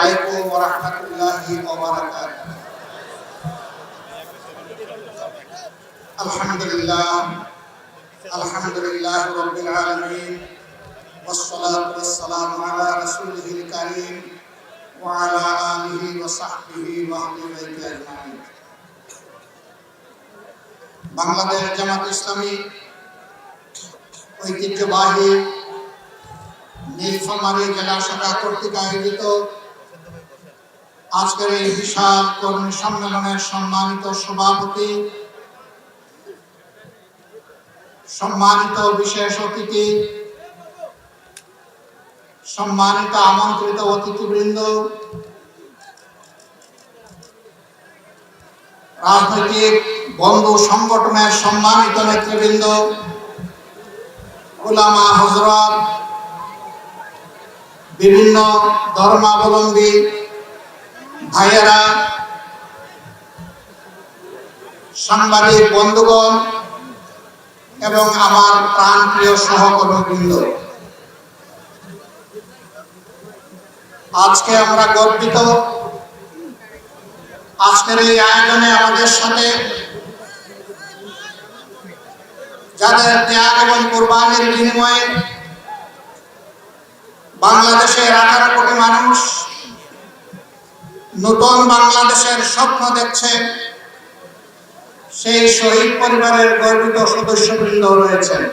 আলাইকুম ওয়া রাহমাতুল্লাহি ওয়া বারাকাতুহু। আলহামদুলিল্লাহ রাব্বিল আলামিন ওয়াসসালাতু ওয়াসসালামু আলা রাসূলিল কারীম ওয়া আলা আলিহি ওয়া সাহবিহি ওয়া আহলি বাইতি আজমাইন। বাংলাদেশ জামাত ইসলামী ঐতিহ্যবাহী নীলফামারী জেলা শাখা কর্তৃক আয়োজিত আজকের এই বিশাল কর্মী সম্মেলনের সম্মানিত সভাপতি, সম্মানিত বিশেষ অতিথি, সম্মানিত আমন্ত্রিত অতিথিবৃন্দ, রাজনৈতিক বন্ধু সংগঠনের সম্মানিত নেতৃবৃন্দ, উলামা হযরত, বিভিন্ন ধর্মাবলম্বী ভাইয়েরা, সাংবাদিক বন্ধুগণ এবং আমার প্রাণপ্রিয় সহকর্মীবৃন্দ, আজকে আমরা গর্বিত। আজকের এই আয়োজনে আমাদের সাথে যাদের ত্যাগ এবং কোরবানির বিনিময়ে বাংলাদেশের 18 কোটি মানুষ নতুন বাংলাদেশের স্বপ্ন দেখছে, সেই শহীদ পরিবারের গর্বিত সদস্যবৃন্দ রয়েছেন।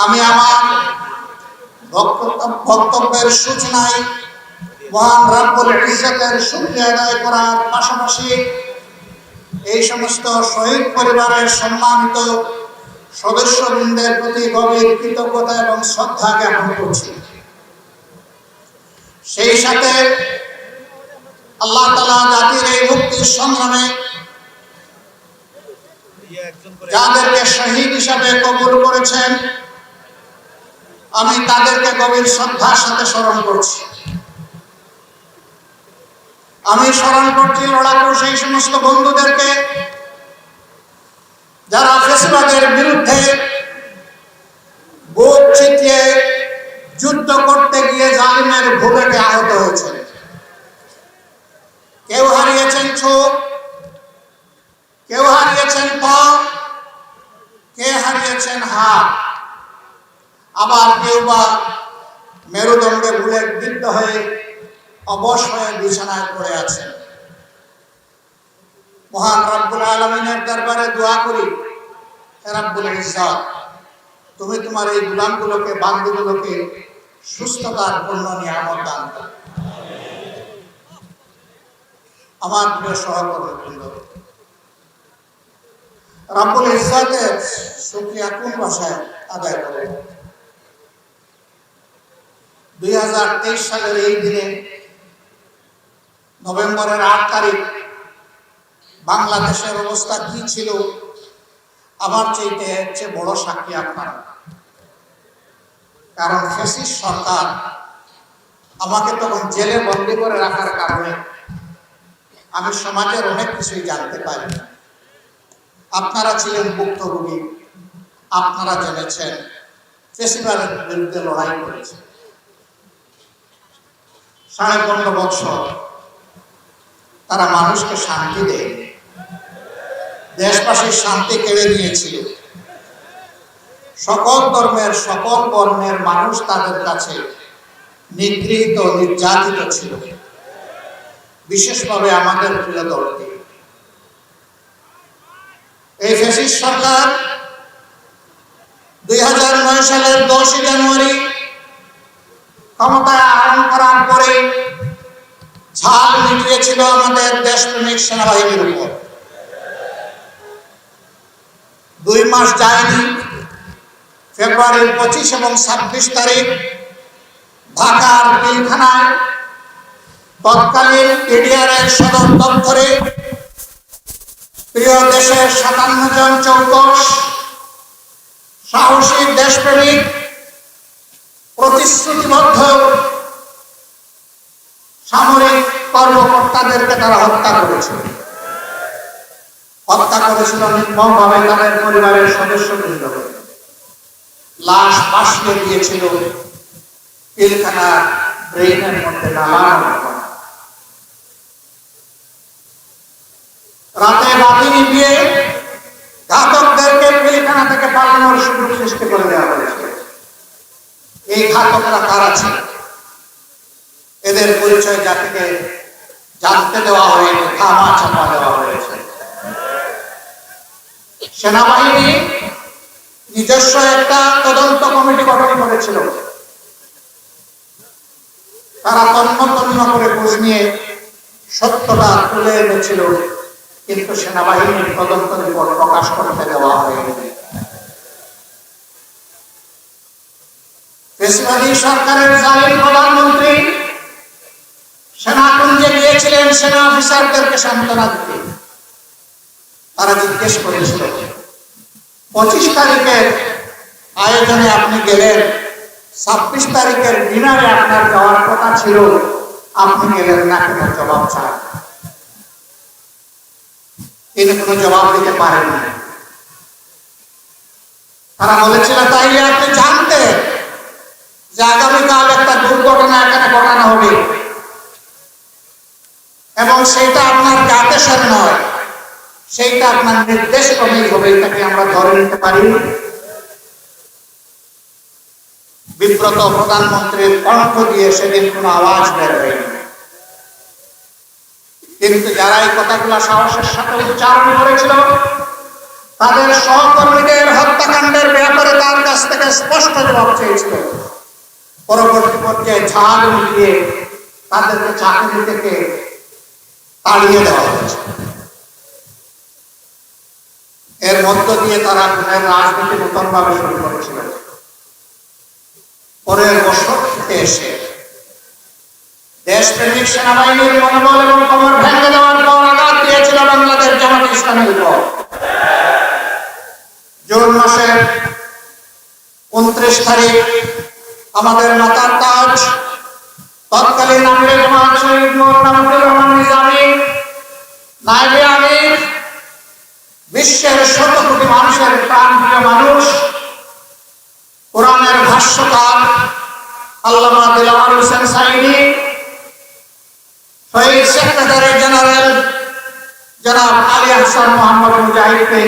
আমি আমার বক্তব্যের সূচনায় মহান রব্বুল ইজ্জতের শুকরিয়া আদায় করার পাশাপাশি এই সমস্ত শহীদ পরিবারের সম্মানিত সদস্যবৃন্দের প্রতি গভীর কৃতজ্ঞতা এবং শ্রদ্ধা জ্ঞাপন করছি। সেই সাথে আল্লাহ তাআলা জাতির এই মুক্তির সংগ্রামে যাদেরকে শহীদ হিসাবে কবুল করেছেন, আমি তাদেরকে গভীর শ্রদ্ধার সাথে স্মরণ করছি। আমি স্মরণ করছি লড়াকু সেই সমস্ত বন্ধুদেরকে যারা ফ্যাসিবাদের বিরুদ্ধে বুক চিতিয়ে যুদ্ধ করতে গিয়ে জালিমের ভূমিকে আহত হয়েছেন। কেউ হারিয়েছেন চোখ, কেউ হারিয়েছেন পা, কে হারিয়েছেন হাত, আবার কেউ বা মেরুদণ্ডে বুলেট বিদ্ধ হয়ে অবশ হয়ে বিছানায় পড়ে আছেন। মহান রব্বুল আলামিনের দরবারে দোয়া করি, হে রব্বুল ইজ্জত, তুমি তোমার এই গোলামগুলোকে, বান্দীগুলোকে সুস্থতার পূর্ণ নিয়ামত দান করো। আমার প্রিয় সহকর্মীবৃন্দ, রব্বুল ইজ্জতের শুকরিয়া কোন ভাষায় আদায় করব? 2023 সালের এই দিনে নভেম্বরের 8 তারিখ বাংলাদেশের অবস্থা কি ছিল আমার চেয়ে বড় সাক্ষী আপনারা। কারণ ফ্যাসিস্ট সরকার আমাকে তখন জেলে বন্দী করে রাখার কারণে আমি সমাজের অনেক কিছুই জানতে পারি। আপনারা ছিলেন ভুক্তভোগী, আপনারা জেনেছেন ফ্যাসিবাদের বিরুদ্ধে লড়াই করেছে। 15.5 বছর তারা মানুষকে শান্তি দেয়, দেশবাসীর শান্তি কেড়ে নিয়েছিল। সকল ধর্মের, সকল বর্ণের মানুষ তাদের কাছে নিগৃহীত, নির্যাতিত ছিল। বিশেষভাবে আমাদের প্রিয় দলটি। এই ফ্যাসিস্ট সরকার 2009 সালের 10 জানুয়ারি ক্ষমতায় আরোহণ করার পরে ঝাল মিটিয়েছিল আমাদের দেশপ্রেমিক সেনাবাহিনীর উপর। 2 মাস যায়নি, ফেব্রুয়ারির 25 এবং 26 তারিখ ঢাকার পিলখানায় তৎকালীন পিডিআরের সদর দপ্তরে প্রিয় দেশের 57 জন চৌকস সাহসী দেশপ্রেমিক প্রতিশ্রুতিবদ্ধ সামরিক কর্মকর্তাদেরকে তারা হত্যা করেছিল। হত্যা করেছিল নির্মমভাবে তাদের পরিবারের সদস্যবৃন্দ। লাশ ভাসিয়ে দিয়েছিল পিলখানা ব্রেইনের মধ্যে নামানো। রাতে বাতি নিভিয়ে ঘাতকদেরকে পিলখানা থেকে পালানোর সুযোগ সৃষ্টি করে দেওয়া হয়েছে। এই ঘাতকরা কারা ছিল? এদের পরিচয় জাতিকে জানতে দেওয়া হয়নি, থামা চাপা দেওয়া হয়েছে। সেনাবাহিনী নিজস্ব একটা তদন্ত কমিটি গঠন করেছিল। তারা তন্ন তন্ন করে খোঁজ নিয়ে সত্যটা তুলে এনেছিল, কিন্তু সেনাবাহিনীর তদন্ত রিপোর্ট প্রকাশ করতে দেওয়া হয়নি। ফেসিবাদী সরকারের জালিম প্রধানমন্ত্রী সেনাকুঞ্জে গিয়েছিলেন সেনা অফিসারদেরকে সান্ত্বনা দিতে। তারা জিজ্ঞেস করেছিল, 25 তারিখের আয়োজনে আপনি গেলেন, 26 তারিখের ডিনারে আপনার যাওয়ার কথা ছিল, আপনি গেলেন না কেন? জবাব ছাড়া। তিনি কোনো জবাব দিতে পারেন না। তারা বলেছিল, তাইলে আপনি জানতেন যে আগামীকাল একটা দুর্ঘটনা এখানে ঘটানো হবে এবং সেইটা আপনার আদেশের নয়, সেইটা আপনার নির্দেশ ক্রমেই হবে, এটাকে আমরা ধরে নিতে পারি? বিব্রত প্রধানমন্ত্রীর কণ্ঠ দিয়ে সেদিন কোনো আওয়াজ বের হয়নি। কিন্তু যারা এই কথাগুলো সাহসের সাথে উচ্চারণ করেছিল, তাদের সহকর্মীদের হত্যাকাণ্ডের ব্যাপারে তার কাছ থেকে স্পষ্ট জবাব চেয়েছিল। পরবর্তী পর্যায়ে ঝাল মিলিয়ে তাদেরকে চাকরি থেকে তাড়িয়ে দেওয়া হয়েছে। এর মধ্য দিয়ে তারা খুনের রাজনীতি নতুন ভাবে শুরু করেছিল। পরের বছর থেকে এসে দেশপ্রেমিক সেনাবাহিনীর মনোবল এবং কমর ভেঙে দেওয়ার পর আঘাত দিয়েছিল বাংলাদেশ জামাত ইসলামের উপর। জুন মাসের 29 তারিখ আমাদের মাতার তাজ তৎকালীন আমিরে জামাত শহীদ মওলানা মুজিবুর রহমান নিজামী নায়েবে আমির, বিশ্বের 100 কোটি মানুষের প্রাণপ্রিয় মানুষ, কোরআনের ভাষ্যকার আল্লামা দিলওয়ার হোসেন সাইদি, শহীদ সেক্রেটারি জেনারেল জনাব আলী আহসান মোহাম্মদ মুজাহিদকে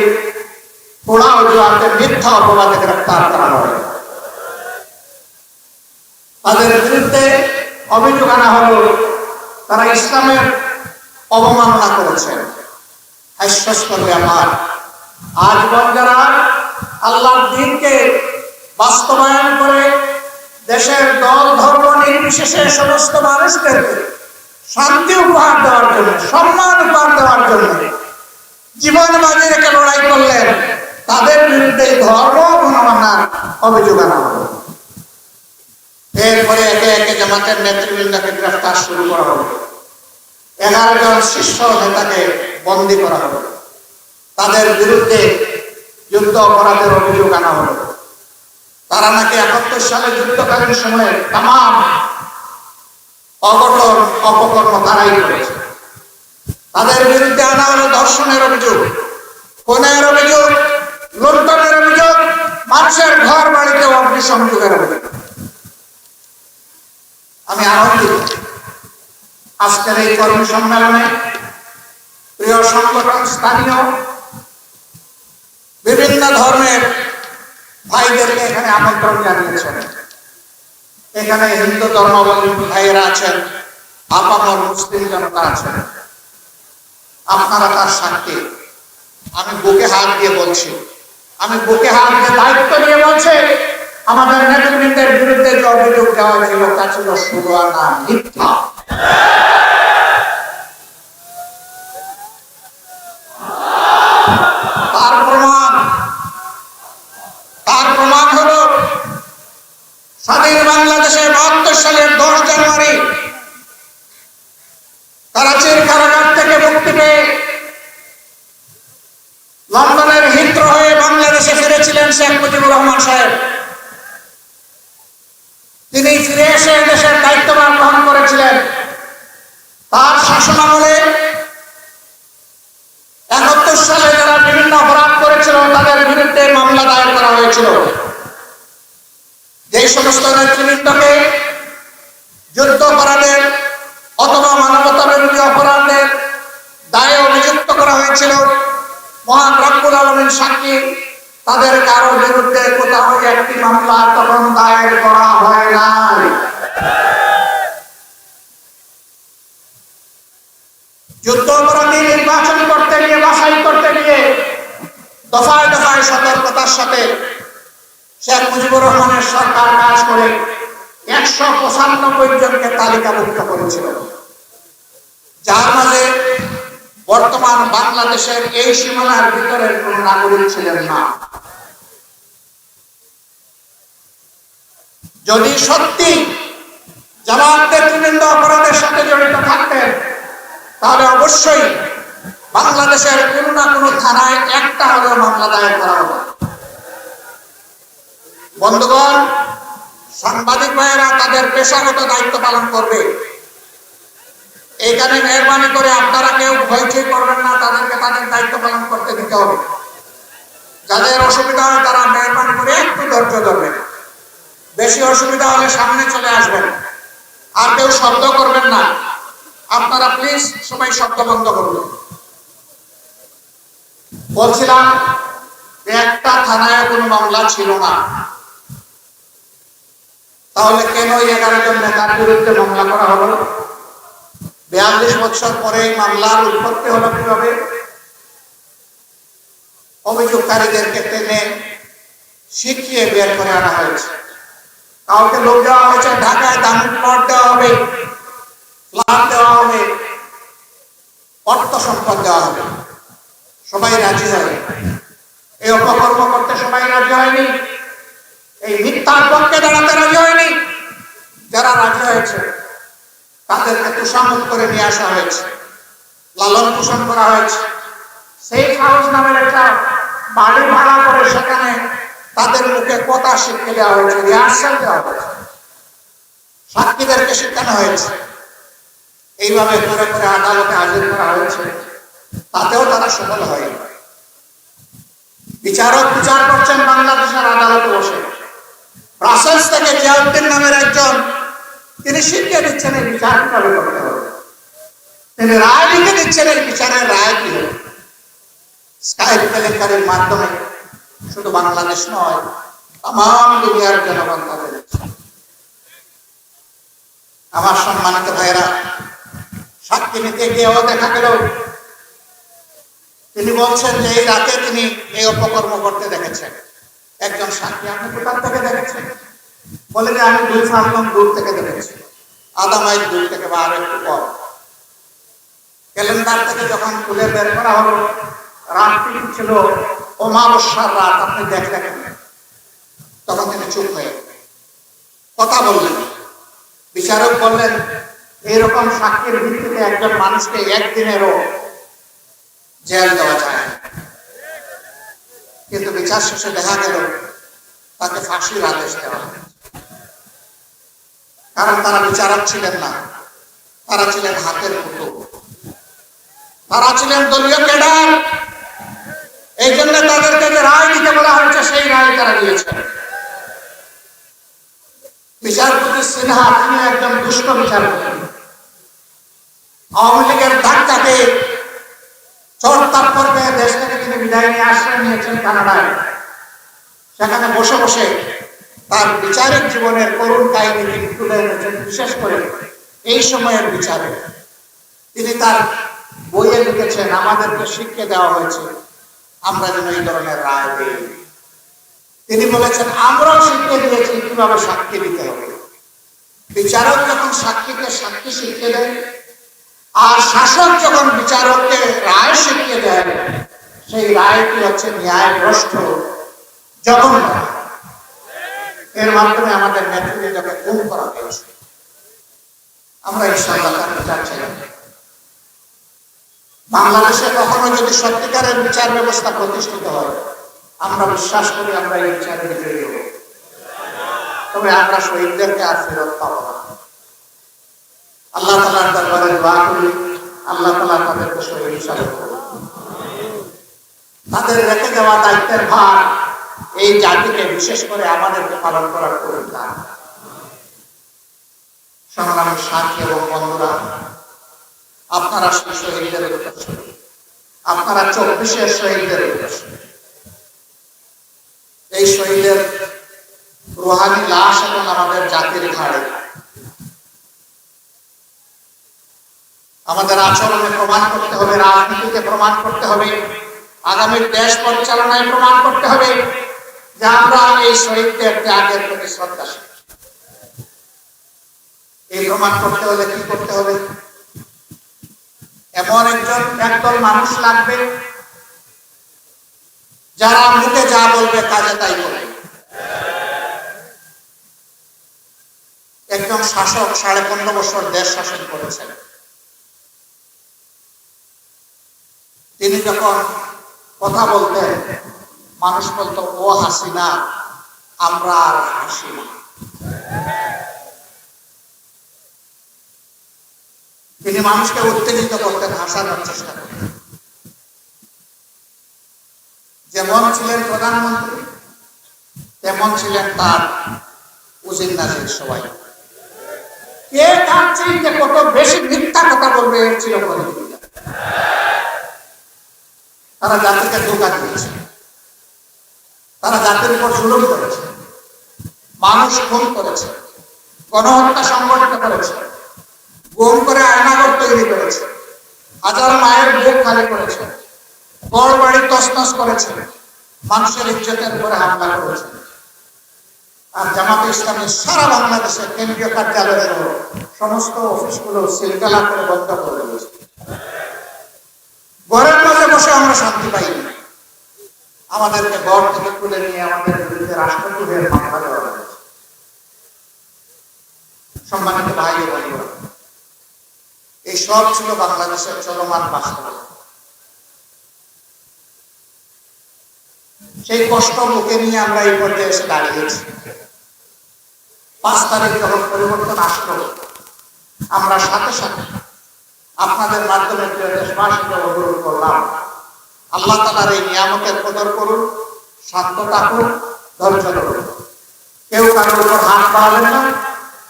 পোড়া অজুহাতে মিথ্যা অপবাদে গ্রেফতার করা হয়। তাদের বিরুদ্ধে অভিযোগ আনা হলো তারা ইসলামের অবমাননা করেছেন। হাস্যস্কর ব্যাপার, আজীবন যারা আল্লাহর দ্বীনকে বাস্তবায়ন করে দেশের দল ধর্ম নির্বিশেষে সমস্ত মানুষদেরকে শান্তি উপহার দেওয়ার জন্য, সম্মান উপহার দেওয়ার জন্য জীবন বাজি রেখে লড়াই করলেন, তাদের বিরুদ্ধে ধর্ম অবমাননার অভিযোগ আনা হলো। এরপরে একে একে জামাতের নেতৃবৃন্দকে গ্রেফতার শুরু করা হলো। 11 জন শীর্ষ নেতাকে বন্দী করা হলো। তাদের বিরুদ্ধে যুদ্ধ অপরাধের অভিযোগ আনা হলো। তারা নাকি 71 সালে যুদ্ধকালীন সময়ে তাম অঘটন অপকর্ম তারাই করেছে। তাদের বিরুদ্ধে আনা হলো ধর্ষণের অভিযোগ, খুনের অভিযোগ, লুণ্ঠনের অভিযোগ, মানুষের ঘর বাড়িতে অগ্নিসংযোগের অভিযোগ। আমি আনন্দিত আজকের এই কর্মী সম্মেলনে প্রিয় সংগঠন, স্থানীয় বিভিন্ন ধর্মের ভাইদেরকে এখানে আমন্ত্রণ জানিয়েছেন। এখানে হিন্দু ধর্মাবলম্বী ভাইয়েরা আছেন, আপামর মুসলিম জনতা আছেন। আপনারা তার সাক্ষী। আমি বুকে হাত দিয়ে বলছি, আমি বুকে হাত দিয়ে দায়িত্ব নিয়ে বলছি, আমাদের নেতৃবৃন্দের বিরুদ্ধে যে অভিযোগ দেওয়া হয়েছিল তা ছিল শুধু আর না মিথ্যা। তার প্রমাণ হলো স্বাধীন বাংলাদেশে 72 সালের 10 জানুয়ারি করাচির কারাগার থেকে মুক্তি পেয়ে লন্ডনের হিথ্রো হয়ে বাংলাদেশে ফিরেছিলেন শেখ মুজিবুর রহমান সাহেব। তিনি ফিরে এসে দেশের দায়িত্বভার গ্রহণ করেছিলেন। তার শাসনামলে 71 সালে যারা বিভিন্ন অপরাধ করেছিল তাদের বিরুদ্ধে মামলা দায়ের করা হয়েছিল। যে সমস্ত নেতৃবৃন্দকে দফায় দফায় সতর্কতার সাথে শেখ মুজিবুর রহমানের সরকার কাজ করে 195 জনকে তালিকাভুক্ত করেছিল, যার মাঝে বর্তমান বাংলাদেশের এই সীমানার ভিতরের কোন নাগরিক ছিলেন না। যদি সত্যি জামাত নেতৃবৃন্দ অপরাধের সাথে জড়িত থাকতেন, তাহলে অবশ্যই বাংলাদেশের কোন না কোন থানায় একটা হলেও মামলা দায়ের করা হবে। বন্ধুগণ, সাংবাদিক ভাইয়েরা তাদের পেশাগত দায়িত্ব পালন করবে। এইখানে মেহরবানি করে আপনারা কেউ ভয়চই করবেন না, তাদেরকে তাদের দায়িত্ব পালন করতে দিতে হবে। যাদের অসুবিধা হয় তারা মেহরবানি করে একটু ধৈর্য ধরবেন। বেশি অসুবিধা হলে সামনে চলে আসবেন। আর কেউ শব্দ করবেন না। আপনারা প্লিজ সবাই শব্দ বন্ধ করবেন। বলছিলাম একটা থানায় কোনো মামলা ছিল না, তাহলে কেন 11 জন নেতার বিরুদ্ধে মামলা করা হলো? 42 বছর পরে মামলার উৎপত্তি হলো কিভাবে? অভিযোগকারীদেরকে টেনে শিখিয়ে বের করে আনা হয়েছে। কাউকে লোক দেওয়া হয়েছে, ঢাকায় দামি প্লট দেওয়া হবে, ফ্ল্যাট দেওয়া হবে, অর্থ সম্পদ দেওয়া হবে। সবাই রাজি হয়। এই অপকর্ম করতে সবাই রাজি হয়নি। এই মিথ্যার পক্ষে দাঁড়াতে রাজি হয়নি। যারা রাজি হয়েছে তাদেরকে তোষামত করে নিয়ে আসা হয়েছে, লালন পোষণ করা হয়েছে। সেই হাউস নামের একটা বাড়ি ভাড়া করে সেখানে তাদের মুখে কথা শিখে দেওয়া হয়েছে, রিহার্সাল দেওয়া হয়েছে, সাক্ষীদেরকে শেখানো হয়েছে। এইভাবে করে করে আদালতে হাজির করা হয়েছে। তাতেও তারা সফল হয়। বিচারক বিচার করছেন বাংলাদেশের আদালতে বসে। ব্রাসেলস থেকে জিয়াউদ্দিন নামের একজন, তিনি শিখিয়ে দিচ্ছেন এই বিচার কিভাবে করতে হবে। তিনি রায় লিখে দিচ্ছেন এই বিচারের রায় কি হবে। স্কাইপ কেলেঙ্কারির মাধ্যমে শুধু বাংলাদেশ নয়, তাম দুনিয়ার জনগণ তাদের দেখছে। আমার সম্মানিত ভাইয়েরা, সাক্ষী নিতে গিয়েও দেখা গেল তিনি বলছেন যে এই রাতে তিনি এই অপকর্ম করতে দেখেছেন। একজন সাক্ষী, আপনি কোথা থেকে দেখেছেন? বলে যে আমি 2 ফার্লং দূর থেকে দেখেছি, আধা মাইল দূর থেকে বা আরো একটু পর। ক্যালেন্ডার থেকে যখন খুলে বের করা হলো, রাতটি ছিল অমাবস্যার রাত, আপনি দেখলেন। তখন তিনি চুপ হয়ে কথা বললেন। বিচারক বললেন, এইরকম সাক্ষীর ভিত্তিতে একজন মানুষকে একদিনেরও জেল দেওয়া যায়। কিন্তু বিচার শেষে দেখা গেল তাকে ফাঁসির আদেশ দেওয়া হয়। কারণ তারা বিচারক ছিলেন না, তারা ছিলেন হাতের পুতুল, তারা ছিলেন দলীয় ক্যাডার। এই জন্য তাদেরকে যে রায় দিতে বলা হয়েছে সেই রায় তারা দিয়েছেন। বিচারপতি সিনহা, তিনি একজন দুষ্ট বিচারপতি। আওয়ামী লীগের ধাক্কাকে চড়তাপ করবে দেশ থেকে তিনি বিদায় নিয়ে আশ্রয় নিয়েছেন কানাডায়। সেখানে বসে বসে তার বিচারিক জীবনের করুণ কাহিনী তিনি তুলে এনেছেন। বিশেষ করে এই সময়ের বিচারে তিনি তার বইয়ে লিখেছেন, আমাদেরকে শিক্ষা দেওয়া হয়েছে আমরা যেন এই ধরনের রায় দিই। তিনি বলেছেন, আমরাও শিক্ষা দিয়েছি কিভাবে সাক্ষী দিতে হবে। বিচারক যখন সাক্ষীকে সাক্ষী শিখিয়ে দেয়, আর শাসক যখন বিচারককে রায় শিখিয়ে দেয়, সেই রায়টি হচ্ছে ন্যায়ভ্রষ্ট, জঘন্য। এর মাধ্যমে আমাদের নেতৃত্বকে গুম করা হয়েছে। আমরা ইনশাআল্লাহ তার বিচার চাই। বাংলাদেশে কখনো যদি সত্যিকারের বিচার ব্যবস্থা প্রতিষ্ঠিত হয়, আমরা বিশ্বাস করি আমরা এই বিচারে বিজয়ী হব। তবে আমরা শহীদদেরকে আর ফেরত পাবো না। আল্লাহ তাআলার দরবারে দোয়া করি, আল্লাহ তাআলা তাদেরকে শহীদ হিসাবে করুন। তাদের রেখে দেওয়া দায়িত্বের ভার এই জাতিকে, বিশেষ করে আমাদেরকে পালন করার করুন। সংগ্রামের সাথী এবং বন্ধুরা, আপনারা সেই শহীদদের উদ্দেশ্যে, আপনারা 24-এর শহীদদের উদ্দেশ্যে, এই শহীদের রুহানি লাশ এবং আমাদের জাতির ঘাড়ে আমাদের আচরণে প্রমাণ করতে হবে, রাজনীতিতে প্রমাণ করতে হবে আগামী দেশ পরিচালনায় প্রমাণ করতে হবে যে আমরা এই শহীদদের ত্যাগের প্রতি শ্রদ্ধাশীল। এই প্রমাণ করতে হলে কি করতে হবে? এমন একদল মানুষ লাগবে যারা মুখে যা বলবে কাজে তাই করবে। একজন শাসক 15.5 বছর দেশ শাসন করেছেন। তিনি যখন কথা বলতেন মানুষ বলতো, ও হাসিনা, আমরা আর হাসি না। তিনি মানুষকে উত্তেজিত করতেন, হাসানোর চেষ্টা করতেন। যেমন ছিলেন প্রধানমন্ত্রী, তেমন ছিলেন তার উজির নাজির সবাই। কে তার চাইতে কত বেশি মিথ্যা কথা বলবে এর ছিল প্রতিযোগিতা। তারা জাতিকে ধোঁকা দিয়েছে, তারা জাতির উপর জুলুম করেছে, মানুষ খুন করেছে, গণহত্যা সংগঠিত করেছে, গুম করে আয়নাঘর তৈরি করেছে, হাজার মায়ের বুক খালি করেছে, ঘর বাড়ি তছনছ করেছে, মানুষের ইজ্জতের উপরে হামলা করেছে। আর জামাতে ইসলামী সারা বাংলাদেশের কেন্দ্রীয় কার্যালয় সহ সমস্ত অফিসগুলো সিলগালা করে বন্ধ করে দিয়েছে। ঘরের মাঝে বসে আমরা শান্তি পাইনি, আমাদেরকে ঘর থেকে তুলে নিয়ে আমাদের বিরুদ্ধে রাষ্ট্রদ্রোহের মামলা দেওয়া হয়েছে। সম্মানিত ভাই ও বন্ধুরা, এই সব ছিল বাংলাদেশের চলমান বাস্তবতা। সেই কষ্ট বুকে নিয়ে আমরা এই পর্যায়ে এসে দাঁড়িয়েছি। 5 তারিখ যখন পরিবর্তন আসলো, আমরা সাথে সাথে আপনাদের মাধ্যমে দেশবাসীকে অনুরোধ করলাম, আল্লাহ তাআলার এই নিয়ামতের কদর করুন, শান্ত থাকুন, ধৈর্য ধরুন, কেউ কারোর উপর হাত বাড়াবেন না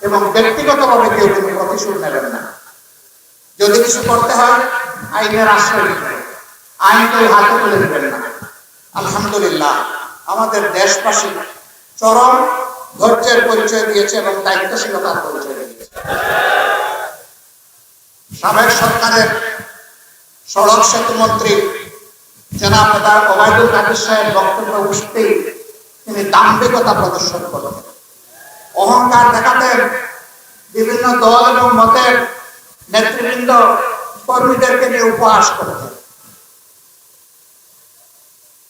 এবং ব্যক্তিগতভাবে কেউ কোনো প্রতিশোধ নেবেন না। যদি কিছু করতে হয় আইনের আশ্রয় নেবেন, আইন কেউ হাতে তুলে নেবেন না। আলহামদুলিল্লাহ, আমাদের দেশবাসী চরম ধৈর্যের পরিচয় দিয়েছে এবং দায়িত্বশীলতার পরিচয় দিয়েছে। সাবেক সরকারের সড়ক সেতু মন্ত্রী জনাব ওবায়দুল কাদের সাহেব বক্তব্য বসতেই তিনি দাম্ভিকতা প্রদর্শন করতেন, অহংকার দেখাতেন, বিভিন্ন দল এবং মতের নেতৃবৃন্দ কর্মীদেরকে নিয়ে উপহাস করতেন।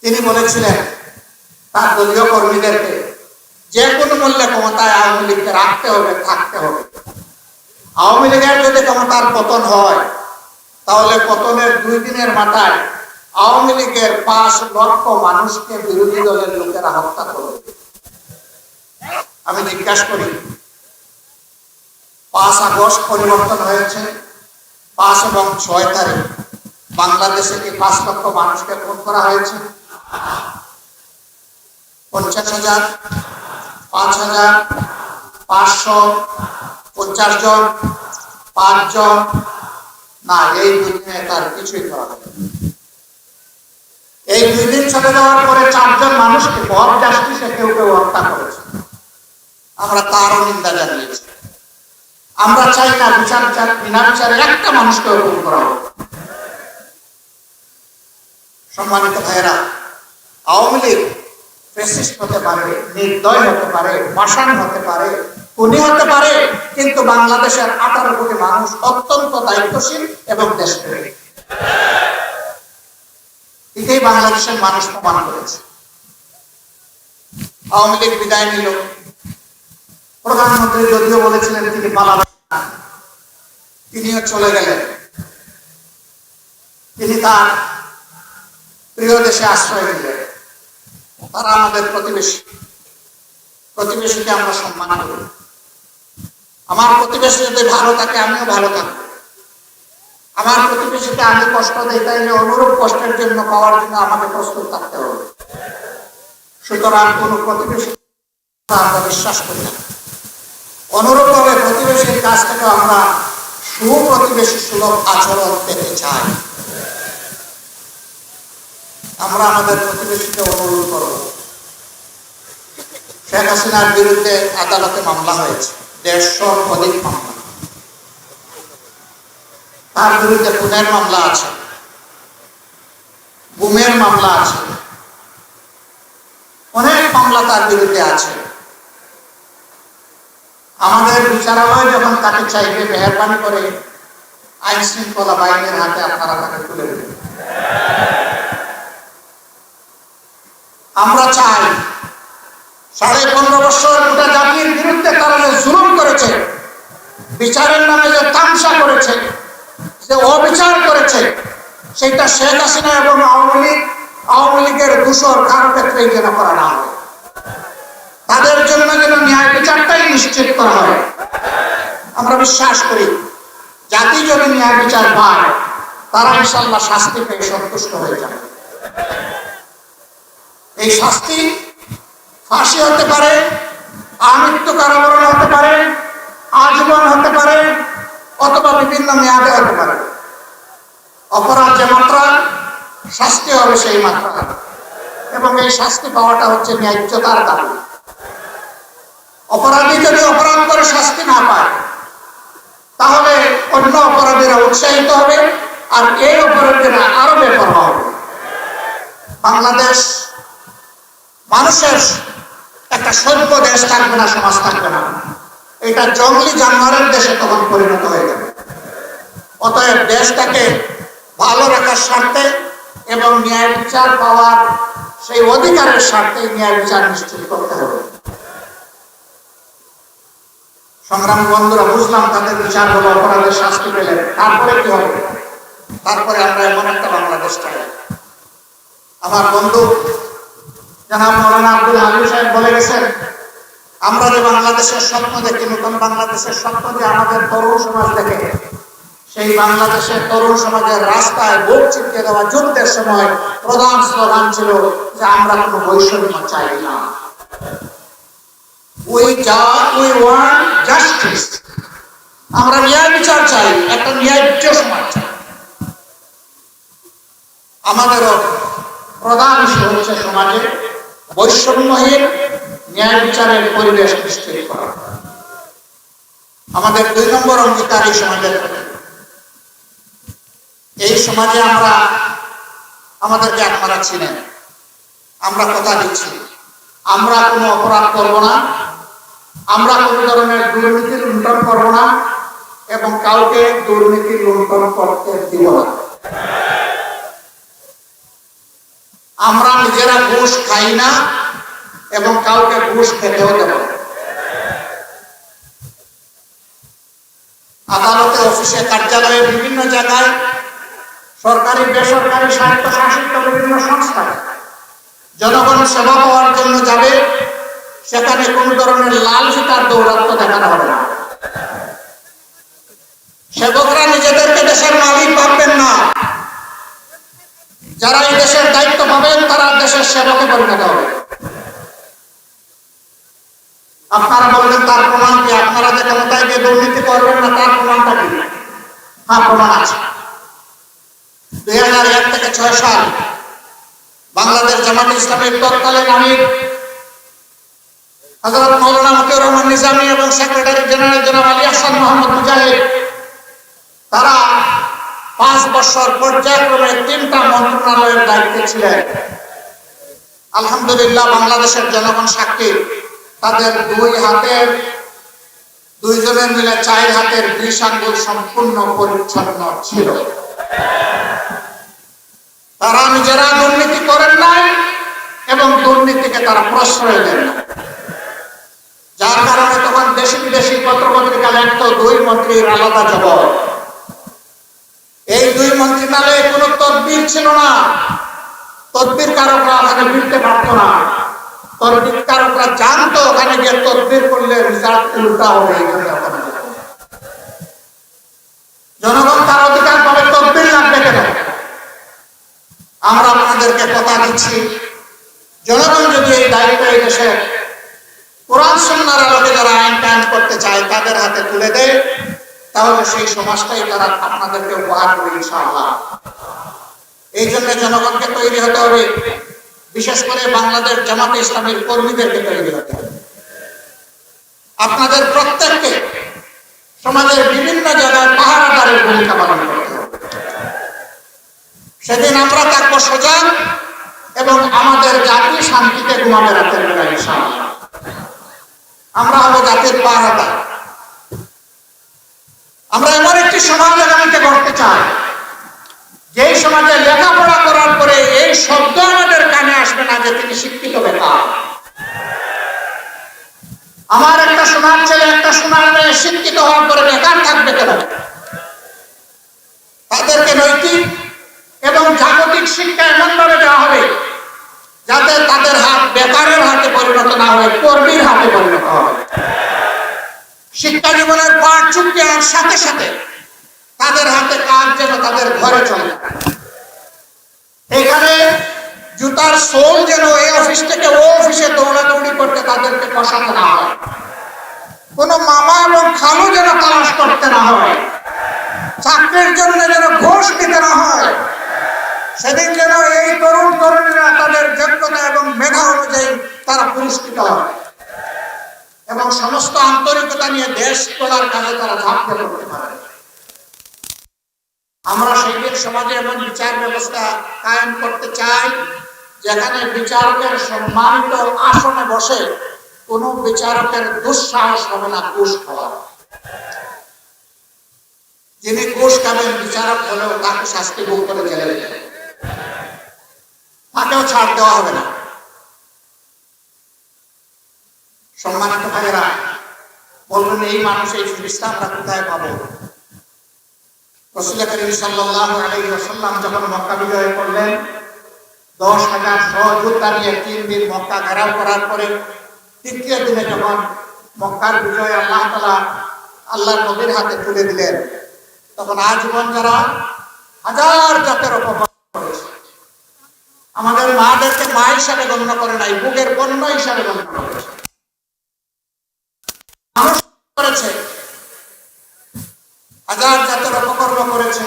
তিনি বলেছিলেন তার দলীয় কর্মীদেরকে যে কোনো মূল্যে ক্ষমতায় আওয়ামী লীগকে রাখতে হবে, থাকতে হবে। আওয়ামী লীগের যদি ক্ষমতার পতন হয় তাহলে পতনের 2 দিনের মাথায় আওয়ামী লীগের 5 লক্ষ মানুষকে বিরোধী দলের লোকেরা হত্যা করবে। আমি জিজ্ঞাসা করি, 5 আগস্ট পরিবর্তন হয়েছে, 5 এবং 6 তারিখ বাংলাদেশে কি 5 লক্ষ মানুষকে খুন করা হয়েছে? 50,000, 5,000, 500, 50 জন, 5 জন? না, এই 2 দিনে তার কিছুই করা হবে। এই 2 দিন চলে যাওয়ার পরে 4 জন মানুষকে বব জাস্টিসে কেউ কেউ হত্যা করেছে। আমরা তারও নিন্দা জানিয়েছি। আমরা চাই না বিনা বিচারে একটা মানুষকে খুন করা হোক। সম্মানিত ভাইয়েরা, আওয়ামী লীগ ফ্যাসিস্ট হতে পারে, নির্দয় হতে পারে, পাষাণ হতে পারে, খুনি হতে পারে, কিন্তু বাংলাদেশের 18 কোটি মানুষ অত্যন্ত দায়িত্বশীল এবং দেশপ্রেমিক। এটাই বাংলাদেশের মানুষ প্রমাণ করেছে। আওয়ামী লীগ বিদায় নিল, প্রধানমন্ত্রী যদিও বলেছিলেন তিনি পালাবেন না, তিনিও চলে গেলেন। তিনি তার প্রিয় দেশে আশ্রয় নিলেন। তারা আমাদের প্রতিবেশী, প্রতিবেশীকে আমরা সম্মান করি। আমার প্রতিবেশী যদি ভালো থাকে আমিও ভালো থাকবো। আমার প্রতিবেশীকে আমি কষ্ট দিই, তাইলে অনুরূপ কষ্টের জন্য পাওয়ার জন্য আমাকে প্রস্তুত থাকতে হবে। সুতরাং কোন প্রতিবেশী আমরা বিশ্বাস করি না। অনুরূপ ভাবে প্রতিবেশীর কাছ থেকে আমরা সুপ্রতিবেশী সুলভ আচরণ পেতে চাই। আমরা আমাদের প্রতিবেশীকে অনুরোধ করব। শেখ হাসিনার বিরুদ্ধে আদালতে মামলা হয়েছে, 150 অধিক মামলা। তার বিরুদ্ধে খুনের মামলা আছে, গুম গুমের মামলা আছে, অনেক মামলা তার বিরুদ্ধে আছে। আমাদের বিচারালয় যখন তাকে চাইবে, মেহরবানি করে আইন শৃঙ্খলা বাহিনীর হাতে আপনারা তাকে তুলে দেবেন। আমরা চাই 15.5 বছর গোটা জাতির বিরুদ্ধে তারা যে জুলুম করেছে, বিচারের নামে যে তামসা করেছে, যে অবিচার করেছে, সেটা শেখ হাসিনা এবং আওয়ামী লীগের দূষর কারো ক্ষেত্রেই যেন করা না হয়। তাদের জন্য যেন ন্যায় বিচারটাই নিশ্চিত করা হয়। আমরা বিশ্বাস করি জাতি যদি ন্যায় বিচার পায়, তারা ইনশাআল্লাহ শাস্তি পেয়ে সন্তুষ্ট হয়ে যাবে। এই শাস্তি ফাঁসি হতে পারে, আমৃত্যু কারাবরণ হতে পারে, আজীবন হতে পারে, অথবা বিভিন্ন মেয়াদে হতে পারে। অপরাধ যে মাত্রা, শাস্তি হবে সেই মাত্রা, এবং এই শাস্তি পাওয়াটা হচ্ছে ন্যায্যতার দাবি। অপরাধী যদি অপরাধ করে শাস্তি না পায়, তাহলে অন্য অপরাধীরা উৎসাহিত হবে, আর এই অপরাধীরা আরো বেপরোয়া হবে। বাংলাদেশ মানুষের একটা সভ্য দেশ থাকবে না, সমাজ থাকবে না, এটা জঙ্গলি জানোয়ারের দেশে তখন পরিণত হয়ে যাবে। অতএব দেশটাকে ভালো রাখার স্বার্থে এবং ন্যায় বিচার পাওয়ার সেই অধিকারের স্বার্থে ন্যায় বিচার নিশ্চিত করতে হবে। সংগ্রামী বন্ধুরা, বুঝলাম তাদের বিচার হলো, অপরাধের শাস্তি পেলেন, তারপরে কি হবে? তারপরে আমরা এমন একটা বাংলাদেশ চাই। আমার বন্ধু জনাব মৌলানা আব্দুল হালিম সাহেব বলে গেছেন, আমরা যে বাংলাদেশের স্বপ্ন দেখি, নতুন বাংলাদেশের স্বপ্ন যে আমাদের তরুণ সমাজ দেখে, সেই বাংলাদেশের তরুণ সমাজের রাস্তায় বুক চিপকে দেওয়া যুদ্ধের সময় প্রধান স্লোগান ছিল যে আমরা কোনো বৈষম্য চাই না। We want justice. আমরা ন্যায় বিচার চাই, একটা ন্যায্য সমাজ চাই। আমাদেরও প্রধান ইস্যু হচ্ছে সমাজে বৈষম্যহীন ন্যায় বিচারের পরিবেশ নিশ্চিত করা। আমাদের 2 নম্বর অঙ্গীকার এই সমাজের। এই সমাজে আমরা আমাদেরকে আপনারা চিনেন, আমরা কথা দিচ্ছি, আমরা কোনো অপরাধ করব না, আমরা কোনো ধরনের দুর্নীতি লুণ্ঠন করব না, এবং কাউকে দুর্নীতি লুণ্ঠন করতে দিব না। আমরা নিজেরা ঘুষ খাই না এবং কাউকে ঘুষ খেতেও দেব না। আদালতে, অফিসে, কার্যালয়ে, বিভিন্ন জায়গায়, সরকারি বেসরকারি স্বায়ত্তশাসিত বিভিন্ন সংস্থায় জনগণ সেবা পাওয়ার জন্য যাবে, সেখানে কোন ধরনের লাল ফিতার দৌরাত্ম্য দেখানো হবে না। সেবকরা নিজেদেরকে দেশের মালিক ভাববেন না। যারা এই দেশের দায়িত্ব পাবেন তারা দেশের সেবকে পরিণত হবে। আপনারা বলবেন তার প্রমাণ কি? আপনারা যে ক্ষমতায় গিয়ে দুর্নীতি করবেন না, তার প্রমাণটা কি? হ্যাঁ, প্রমাণ আছে। 2001 থেকে 6 সাল বাংলাদেশ জামাত ইসলামের তৎকালীন আমির হযরত মাওলানা মতিউর রহমান নিজামী এবং সেক্রেটারি জেনারেল জনাব আলী আহসান মোহাম্মদ মুজাহিদ, তারা 5 বছর পর্যায়ক্রমে 3টা মন্ত্রণালয়ের দায়িত্বে ছিলেন। আলহামদুলিল্লাহ, বাংলাদেশের জনগণ সাক্ষী, তাদের 2 হাতের 2 জনের মিলে 4 হাতের 20 আঙ্গুল সম্পূর্ণ পরিচ্ছন্ন ছিল। তারা নিজেরা দুর্নীতি করেন নাই এবং দুর্নীতিকে তারা প্রশ্রয় দেন না, যার কারণে তখন দেশি বিদেশি পত্রপত্রিকা লিখত 2 মন্ত্রীর আলাদা জবাব। এই 2 মন্ত্রণালয়ে কোনো তদবির ছিল না। তদবির কারকরা ওখানে ফিরতে পারতো না। তদবির কারকরা জানতো ওখানে গিয়ে তদবির করলে রেজাল্ট উল্টা হবে। জনগণ তার অধিকার পাবে, তদবির লাগবে কেন? আমরা আপনাদেরকে কথা দিচ্ছি, জনগণ যদি এই দায়িত্ব এই দেশে কোরআন সুন্নাহর আলোকে যারা আইন কায়েম করতে চায় তাদের হাতে তুলে দেয়, তাহলে সেই সমাজটাই তারা আপনাদেরকে উপহার দেবে ইনশাআল্লাহ। এই জন্য জনগণকে তৈরি হতে হবে, বিশেষ করে বাংলাদেশ জামাতে ইসলামীর কর্মীদেরকে তৈরি হতে হবে। আপনাদের প্রত্যেককে সমাজের বিভিন্ন জায়গায় পাহারাদারের ভূমিকা পালন করতে হবে। সেদিন আমরা থাকবো সজাগ এবং আমাদের জাতি শান্তিতে ঘুমাবে রাতের বেলা ইনশাআল্লাহ। আমরা হবো জাতির পাহারাদার। আমরা এমন একটি সমাজ আগামীতে গড়তে চাই, যেই সমাজে লেখাপড়া করার পরে এই শব্দ আমাদের কানে আসবে না যে তিনি শিক্ষিত বেকার। আমার একটা সোনার ছেলে, একটা সোনার মেয়ে শিক্ষিত হওয়ার পরে বেকার থাকবে কেন? তাদেরকে নৈতিক এবং জাগতিক শিক্ষা এমন ভাবে দেওয়া হবে যাতে তাদের হাত বেকারের হাতে পরিণত না হয়, কর্মীর হাতে পরিণত হয়। শিক্ষা জীবনের পাঠ চুক্তি আর সাথে সাথে তাদের হাতে কাজ যেন তাদের ঘরে চলে। এখানে জুতার সোল যেন এই অফিস থেকে ও অফিসে দৌড়াদৌড়ি করতে তাদেরকে বসাতে না হয়। কোন মামা এবং খালু যেন তালাশ করতে না হয়। চাকরির জন্য যেন ঘুষ দিতে না হয়। সেদিন যেন এই তরুণ তরুণীরা তাদের যোগ্যতা এবং মেধা অনুযায়ী তারা পুরস্কৃত হয় এবং সমস্ত আন্তরিকতা নিয়ে দেশ গড়ার কাজে তারা ঝাঁপিয়ে পড়তে পারে। আমরা সেই দিন সমাজে এমন বিচার ব্যবস্থা কায়েম করতে চাই যেখানে বিচারকের সম্মানিত আসনে বসে কোন বিচারকের দুঃসাহস হবে না ঘুষ খাওয়া। যিনি ঘুষ খাবেন বিচারক হলেও তাকে শাস্তি ভোগ করে জেলে দেবে, তাকেও ছাড় দেওয়া হবে না। সম্মানিত ভাইয়েরা, বলবেন এই মানুষ এই ফিরিস্তা আমরা কোথায় পাবো? রাসূল করিম সাল্লাল্লাহু আলাইহি ওয়াসাল্লাম যখন মক্কা বিজয় করলেন, 10,000 সহযোদ্ধা নিয়ে 3 দিন মক্কা ঘেরাও করার পরে তৃতীয় দিনে যখন মক্কার বিজয় আল্লাহ তাআলা আল্লাহর নবীর হাতে তুলে দিলেন, তখন আজীবন যারা হাজার জাতের অপমান করেছে, আমাদের মাদেরকে মা হিসাবে গণ্য করে নাই, বুকের পণ্য হিসাবে গণ্য করেছে, মানুষ করেছে, হাজার জাতের অপকর্ম করেছে,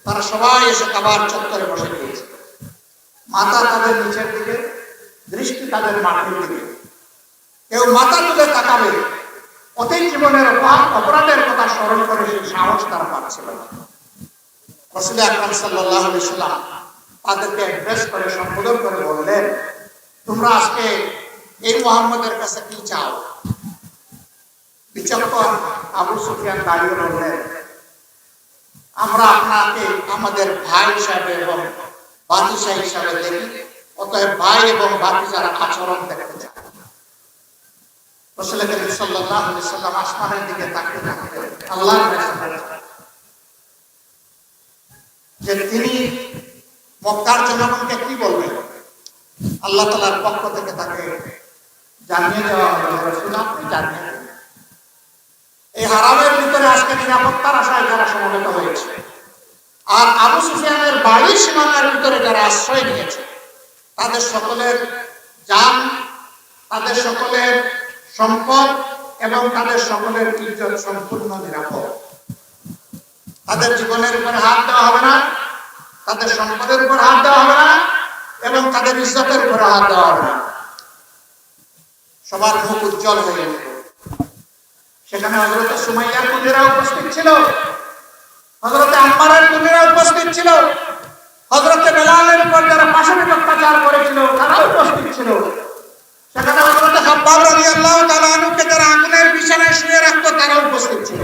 তারা সবাই এসে কাবার চত্বরে বসে গিয়েছে। মাথা তাদের নিচের দিকে, দৃষ্টি তাদের মাটির দিকে। কেউ মাথা তুলে তাকাবে, অতীত জীবনের অপরাধের কথা স্মরণ করে সেই সাহস তারা পাচ্ছিল না। রাসূল আকরাম সাল্লাল্লাহু আলাইহি ওয়াসাল্লাম তাদেরকে অ্যাড্রেস করে সম্বোধন করে বললেন, তোমরা আজকে এই মুহাম্মদের কাছে কি চাও? বিচক্ষণ আবু সুফিয়ান দাঁড়িয়ে বললেন, আমরা আপনাকে আমাদের ভাই হিসাবে এবং ভাতিজা হিসাবে দেখি, অতএব ভাই এবং ভাতিজার আচরণ দেখতে চাই। রাসূল করিম সাল্লাল্লাহু আলাইহি ওয়াসাল্লাম আসমানের দিকে তাকিয়ে থাকতেন, আল্লাহর কাছে যে তিনি মক্কার জনগণকে কি বলবেন। আল্লাহ তাআলার পক্ষ থেকে তাকে জানিয়ে দেওয়া হলো, রাসূল আপনি জানিয়ে দেন এই হারামের ভিতরে আজকে নিরাপত্তার আশায় যারা সমবেত হয়েছে আর আবু সুফিয়ানের বাড়ির সীমানার ভিতরে যারা আশ্রয় নিয়েছে, তাদের সকলের জান, তাদের সকলের সম্পদ এবং তাদের সকলের ইজ্জত সম্পূর্ণ নিরাপদ। তাদের জীবনের উপর হাত দেওয়া হবে না, তাদের সম্পদের উপর হাত দেওয়া হবে না এবং তাদের ইজ্জতের উপর হাত দেওয়া হবে না। সবার মুখ উজ্জ্বল হয়ে উঠল। সেখানে হযরত সুমাইয়ার কন্যারা উপস্থিত ছিল, হযরত আম্মারের কন্যারা উপস্থিত ছিল, হযরত বেলালের উপর যারা পাশবিক অত্যাচার করেছিল তারা উপস্থিত ছিল। সেখানে হযরত খাব্বাব রাদিয়াল্লাহু তাআলা আনহুকে যারা আগুনের বিছানায় শুয়ে রাখতো তারা উপস্থিত ছিল।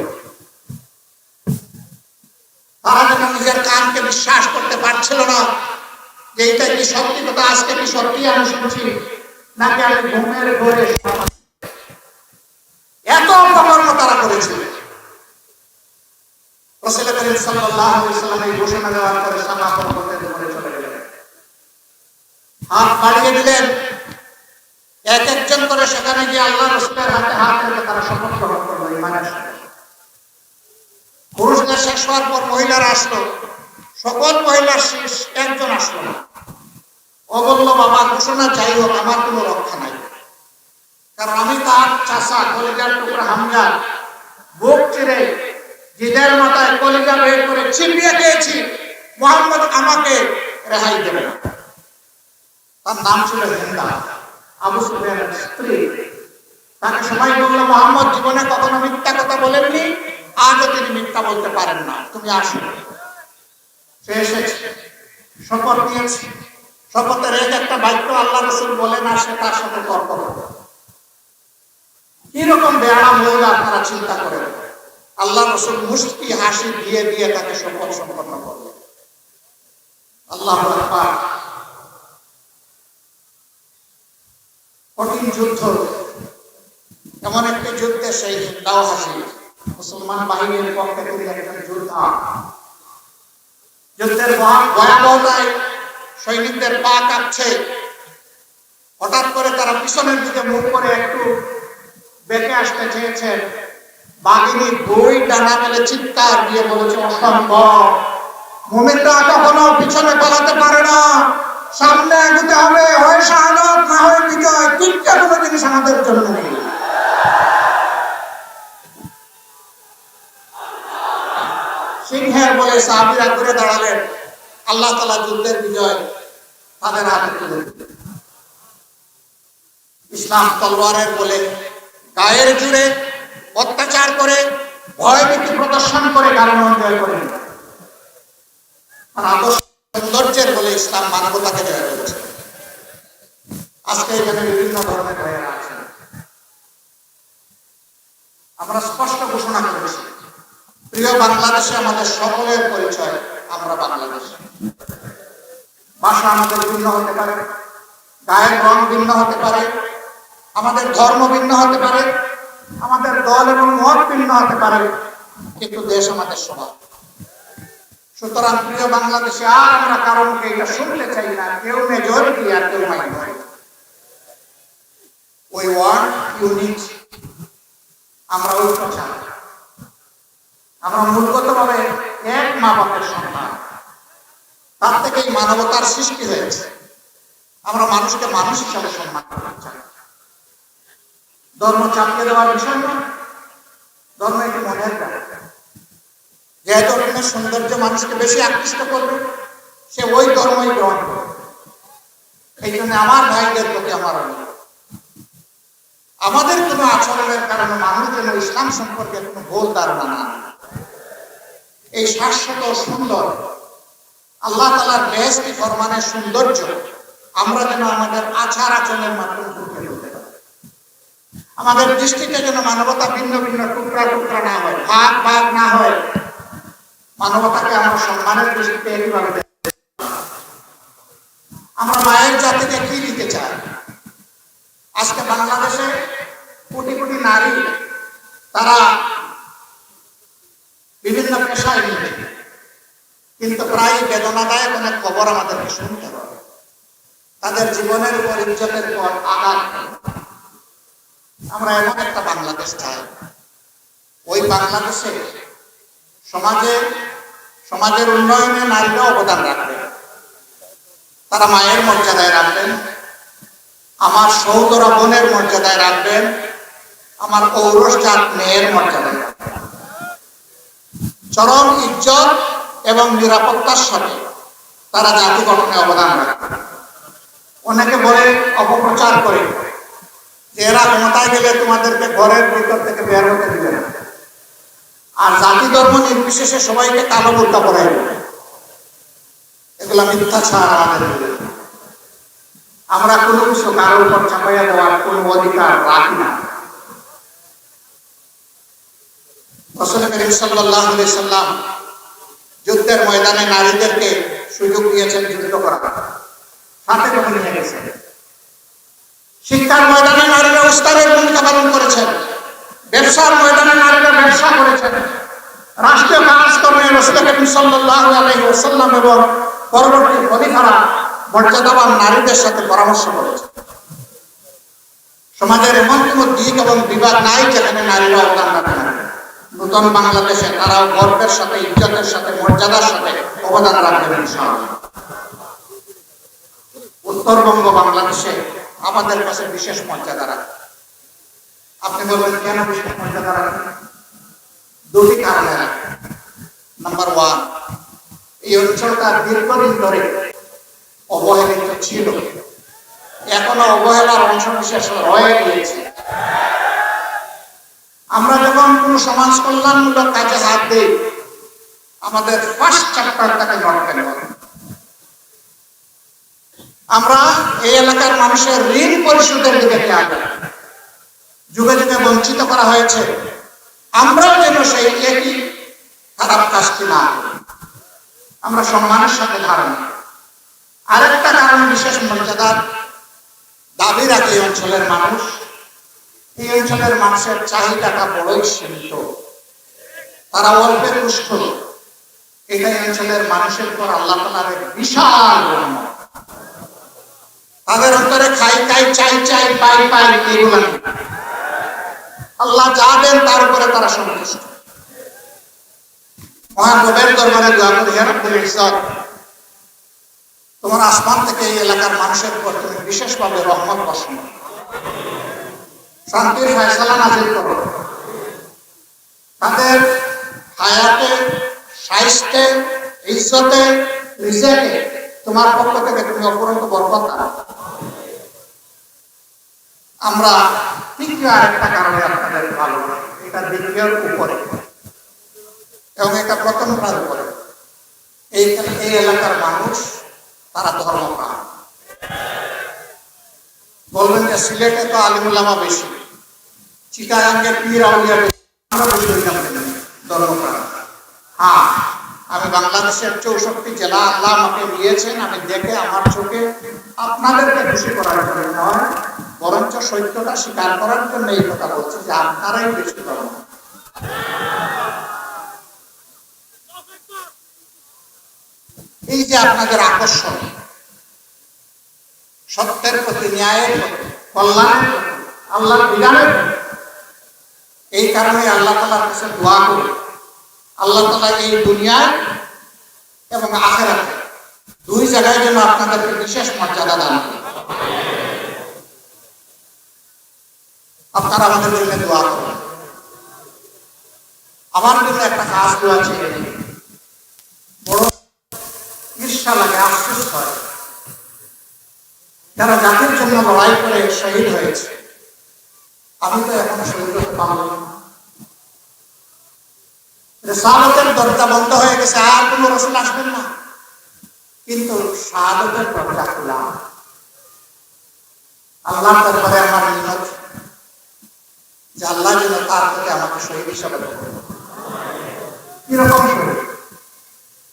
তারা যখন নিজের কানকে বিশ্বাস করতে পারছিল না যে এটা কি সত্যি কথা, আজকে কি সত্যি আমি শুনছি নাকি আমি ঘুমের ঘরে, এত অপকর্ম তারা করেছিল। রাসূল করিম সাল্লাল্লাহু আলাইহি ওয়াসাল্লাম এই ঘোষণা দেওয়ার পরে সাফা পর্বতের উপরে চলে গেলেন, হাত বাড়িয়ে দিলেন। এক একজন করে সেখানে গিয়ে আল্লাহ রাসূলের হাতে হাত রেখে তারা শপথ গ্রহণ করলো ঈমানের সাথে। পুরুষদের শেষ হওয়ার পর মহিলারা আসলো, সকল মহিলার শেষ একজন আসলো না। ও বলল, বাবা ঘোষণা যাই হোক আমার কোনো রক্ষা নাই, কারণ আমি তার চাচা কলিজার টুকরা হামজা বুক চিরে জিদের মাথায় কলিজা বের করে চিবিয়ে খেয়েছি, মুহাম্মদ আমাকে রেহাই দেবে না। তার নাম ছিল হিন্দা, আবু সুফিয়ানের স্ত্রী। তাকে সবাই বলল, মুহাম্মদ জীবনে কখনো মিথ্যা কথা বলেননি, আজও তিনি মিথ্যা বলতে পারেন না, তুমি আসো। সে এসেছে, শপথ নিয়েছি, শপথের একটা বাক্য আল্লাহ রাসূল বলেন আর সে তার সাথে তর্ক করে। কিরকম বেয়ারা মহিলা আপনারা চিন্তা করেন। আল্লাহ রাসূল মুস্কি হাসি দিয়ে দিয়ে তাকে শপথ সম্পন্ন করলেন। আল্লাহু আকবার। কঠিন যুদ্ধ, এমন একটি যুদ্ধে সেই হিন্দাও হাসি মুসলমান বাহিনীর পক্ষে তিনি একজন যোদ্ধা। যুদ্ধের ভয়াবহতায় সৈনিকদের পা কাঁপছে। হঠাৎ করে তারা পিছনের দিকে মুখ করে একটু বেঁকে আসতে চেয়েছেন। বাহিনী দুই ডানা মেলে চিৎকার দিয়ে বলেছে, অসম্ভব, মুমিনরা কখনো পিছনে পালাতে পারে না, সামনে এগোতে হবে, হয় শাহাদাত না হয় বিজয়, তিনটা কোনো জিনিস আমাদের জন্য নেই। সিংহের বলে সাহাবীরা ঘুরে দাঁড়ালেন। আল্লাহ তাআলা যুদ্ধের বিজয় তাদের হাতে তুলে দিলেন। ইসলাম তলোয়ারের বলে গায়ের জুড়ে অত্যাচার করে ভয়ভীতি প্রদর্শন করে কারণ জয় করেন। আর আদর্শ সৌন্দর্যের বলে ইসলাম মানবতাকে জয় করেছে। আজকে এখানে বিভিন্ন ধরনের ভাইয়েরা আছেন। আমরা স্পষ্ট ঘোষণা করেছি, প্রিয় বাংলাদেশে আমাদের সকলের পরিচয়, আমরা বাংলাদেশী। ভাষা আমাদের ভিন্ন হতে পারে, গায়ের রং ভিন্ন হতে পারে, আমাদের ধর্ম ভিন্ন হতে পারে, আমাদের দল এবং মত ভিন্ন হতে পারে, কিন্তু দেশ আমাদের সমান। সুতরাং প্রিয় বাংলাদেশে আর আমরা কারণকে এটা শুনতে চাই না, কেউ মেজরিটি আর কেউ মাইনরিটি। We want unit. আমরা ঐক্য চাই। আমরা মূলগতভাবে এক মা বাপের সন্তান, তার থেকেই মানবতার সৃষ্টি হয়েছে। আমরা মানুষকে মানুষ হিসাবে সম্মান করতে চাই। ধর্ম চাপিয়ে দেওয়ার বিষয় নয়, ধর্ম একটি মনের ব্যাপার। যে ধর্মের সৌন্দর্য মানুষকে বেশি আকৃষ্ট করবে সে ওই ধর্মই গ্রহণ করবে। এই জন্য আমার ভাইদের প্রতি আমার অনুরোধ, আমাদের কোনো আচরণের কারণে মানুষ যেন ইসলাম সম্পর্কে কোনো ভুল ধারণা না। এই শাশ্বত সুন্দর আল্লাহ তাআলার বেহেশতি ফরমানের সৌন্দর্য আমরা যেন আমাদের আচার আচরণের মাধ্যমে ফুটিয়ে তুলতে পারি। আমাদের দৃষ্টিতে যেন মানবতা ভিন্ন ভিন্ন টুকরা টুকরা না হয়, ভাগ ভাগ না হয়। মানবতাকে আমরা সম্মানের দৃষ্টিতে এইভাবে দেখি। আমরা মায়ের জাতিকে কি দিতে চাই? আজকে বাংলাদেশে কোটি কোটি নারী তারা বিভিন্ন পেশায় নিয়ে, কিন্তু প্রায় বেদনাদায়ক অনেক খবর আমাদেরকে শুনতে হবে। তাদের জীবনের উপর, ইজ্জতের উপর আঘাত। আমরা এমন একটা বাংলাদেশ চাই, ওই বাংলাদেশে সমাজের উন্নয়নে নারীরা অবদান রাখবেন। তারা মায়ের মর্যাদায় রাখবেন, আমার সহোদরা বোনের মর্যাদায় রাখবেন, আমার ঔরসজাত মেয়ের মর্যাদায় রাখবেন। চরম ইজ্জত এবং নিরাপত্তার সাথে তারা জাতি গঠনে অবদান রাখবেন। অনেকে বলে, অপপ্রচার করে যে এরা ক্ষমতায় গেলে তোমাদেরকে ঘরের ভিতর থেকে বের হতে দিবে না, আর জাতি ধর্ম নির্বিশেষে সবাইকে কালো বোরকা পরাই দেবে। এগুলা মিথ্যা ছাড়া আমাদের। আমরা কোনো কিছু কারোর উপর চাপাইয়া দেওয়ার কোনো অধিকার রাখি না। রাসূল করিম সাল্লাল্লাহু আলাইহি সাল্লাম যুদ্ধের ময়দানে নারীদেরকে সুযোগ দিয়েছেন যুদ্ধ করার, সাথে করে নিয়ে গেছেন। শিক্ষার ময়দানে নারীরা উস্তাদের ভূমিকা পালন করেছেন, ব্যবসার ময়দানে নারীরা ব্যবসা করেছেন, রাষ্ট্রীয় কাজকর্মে রাসূল করিম সাল্লাল্লাহু আলাইহি ওয়াসাল্লাম এবং পরবর্তী খলিফারা মর্যাদাবান নারীদের সাথে পরামর্শ করেছেন। সমাজের এমন কোনো দিক এবং বিভাগ নাই যেখানে নারীরা অবদান রাখেন না। নতুন বাংলাদেশে তারাও গর্বের সাথে, ইজ্জতের সাথে, মর্যাদার সাথে অবদান রাখবেন ইনশাআল্লাহ। উত্তরবঙ্গ বাংলাদেশে আমাদের কাছে বিশেষ মর্যাদা রাখে। আপনি বলবেন কেন বিশেষ মর্যাদা রাখেন? দুটি কারণে রাখে। নাম্বার ওয়ান, এই অঞ্চলটা দীর্ঘদিন ধরে অবহেলিত ছিল, এখনো অবহেলার অংশ বিশেষ রয়ে গিয়েছে। আমরা যখন কোন সমাজ কল্যাণমূলক কাজে হাত দিই, আমাদের ফার্স্ট চ্যাপ্টারটাকে নট কেন, আমরা এই এলাকার মানুষের ঋণ পরিশোধের দিকে খেয়াল রাখি। যুগে যুগে বঞ্চিত করা হয়েছে, আমরাও যেন সেই একই খারাপ কাজটি না করি। আমরা সম্মানের সাথে ধারণ করি। আরেকটা কারণ, বিশেষ মর্যাদার দাবি রাখে এই অঞ্চলের মানুষ। এই অঞ্চলের মানুষের চাহিদাটা বড়ই সীমিত, তারা অল্পে তুষ্ট। এই অঞ্চলের মানুষের পর আল্লাহ তাআলার এক বিশাল রহমত। তাদের অন্তরে খাই খাই, চাই চাই, পাই পাই, এগুলো নেই। আল্লাহ যা দেন তার উপরে তারা সন্তুষ্ট। মহান রবের দরবারে দোয়া করি, হে রব্বুল ইজ্জত, তোমার আসমান থেকে এই এলাকার মানুষের উপর তুমি বিশেষভাবে রহমত বর্ষণ করো, শান্তির ফয়সালা নাযিল করো। তাদের হায়াতে, সাহিত্যে, ইজ্জতে, রিজেকে তোমার পক্ষ থেকে তুমি অপরন্ত বরকত দাও। আমরা তৃতীয় আরেকটা কারণে আপনাদের ভালো, এটা দ্বিতীয়র উপরে এবং এটা প্রথমটার উপরে। এই এলাকার মানুষ তারা ধর্মপ্রাণ। বলবেন যে সিলেটে তো আলিম উলামা বেশি, চিটাগাঙ্গের পীর আউলিয়া বেশি, আমরা বেশি ধর্মপ্রাণ। হ্যাঁ, আমি বাংলাদেশের 64 জেলা আল্লাহ আমাকে দিয়েছেন, আমি দেখে আমার চোখে আপনাদেরকে খুশি করার জন্য নয়, বরঞ্চ সত্যটা স্বীকার করার জন্য এই কথা বলছি যে আপনারাই বেশি ধর্ম। এই যে আপনাদের আকর্ষণ সত্যের প্রতি, ন্যায়ের প্রতি, কল্যাণের প্রতি, আল্লাহর বিধানের প্রতি, এই কারণে আল্লাহ তাআলার কাছে দোয়া করি, আল্লাহ তাআলা এই দুনিয়ায় এবং আখিরাতে দুই জায়গায় যেন আপনাদেরকে বিশেষ মর্যাদা দান করেন। আপনারা আমাদের জন্য দোয়া করুন। আমার জন্য একটা খাস দোয়া ছিল, বড় ঈর্ষা লাগে, আফসোস হয়, যারা জাতির জন্য লড়াই করে শহীদ হয়েছে, আমি তো এখন শহীদ হতে পারলাম না। রিসালাতের দরজা বন্ধ হয়ে গেছে, আর কোন রাসূল আসবেন না, কিন্তু শাহাদাতের দরজা খোলা। আল্লাহর দরবারে আমার মিনত যে আল্লাহ যেন তার থেকে আমাকে শহীদ হিসাবে দেখেন। কিরকম শহীদ?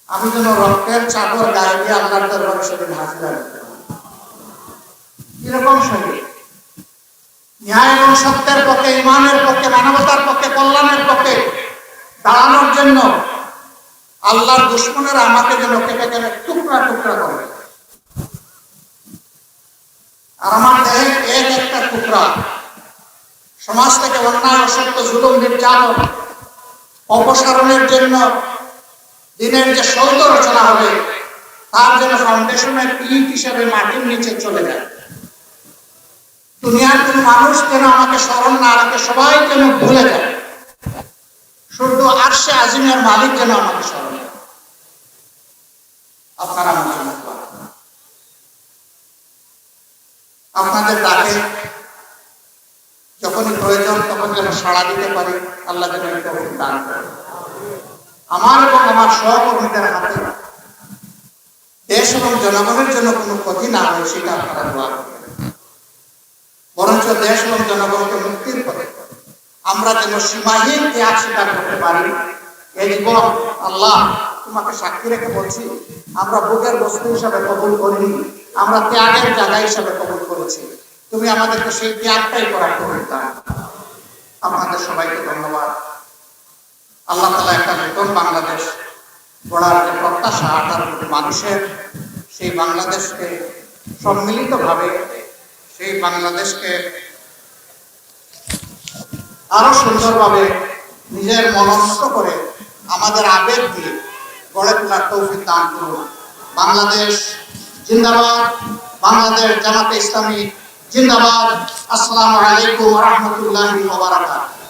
আমি যেন রক্তের চাদর গায়ে দিয়ে আল্লাহর দরবারে সেদিন হাজির হতে পারি। কিরকম শহীদ? ন্যায় এবং সত্যের পক্ষে, ইমানের পক্ষে, মানবতার পক্ষে, কল্যাণের পক্ষে দাঁড়ানোর জন্য আল্লাহর দুশমনেরা আমাকে যেন কেটে কেটে টুকরা টুকরা করে। আর আমার দেহের এক একটা টুকরা সমাজ থেকে অন্যায়, অসত্য, জুলুম, নির্যাতন অপসারণের জন্য দিনের যে সৌধ রচনা হবে, তার জন্য ফাউন্ডেশনের ইট হিসেবে মাটির নিচে চলে যায়। দুনিয়ার কোন মানুষ যেন আমাকে স্মরণ না রাখে, সবাই যেন ভুলে যায়, শুধু আরশে আজিমের মালিক যেন আমাকে স্মরণ রাখে। আপনারা আমার জন্য আপনাদের ডাকে যখনই প্রয়োজন তখন যেন সাড়া দিতে পারি, আল্লাহ যেন তৌফিক দান করেন। আমার এবং আমার সহকর্মীদের হাতে দেশ এবং জনগণের জন্য কোনো ক্ষতি না হয় সেটা আপনারা দোয়া করবেন। বরঞ্চ দেশ এবং জনগণকে মুক্তির পথে আমরা যেন সীমাহীন ত্যাগ স্বীকার করতে পারি। এই জীবন আল্লাহ তোমাকে সাক্ষী রেখে বলছি, আমরা বুকের বস্তু হিসাবে কবুল করিনি, আমরা ত্যাগের জায়গা হিসাবে কবুল করেছি। তুমি আমাদেরকে সেই ত্যাগটাই করার তৌফিক দাও। আপনাদের সবাইকে ধন্যবাদ। আল্লাহ তাআলা একটা নতুন বাংলাদেশ গড়ার যে প্রত্যাশা 18 কোটি মানুষের, সেই বাংলাদেশকে সম্মিলিতভাবে, সেই বাংলাদেশকে আরো সুন্দরভাবে নিজের মনোনীত করে আমাদের আবেগ দিয়ে গড়ে তোলার তৌফিক দান করুন। বাংলাদেশ জিন্দাবাদ, বাংলাদেশ জামাতে ইসলামী জিন্দাবাদ। আসসালামু আলাইকুম ওয়া রাহমাতুল্লাহি ওয়া বারাকাতুহু।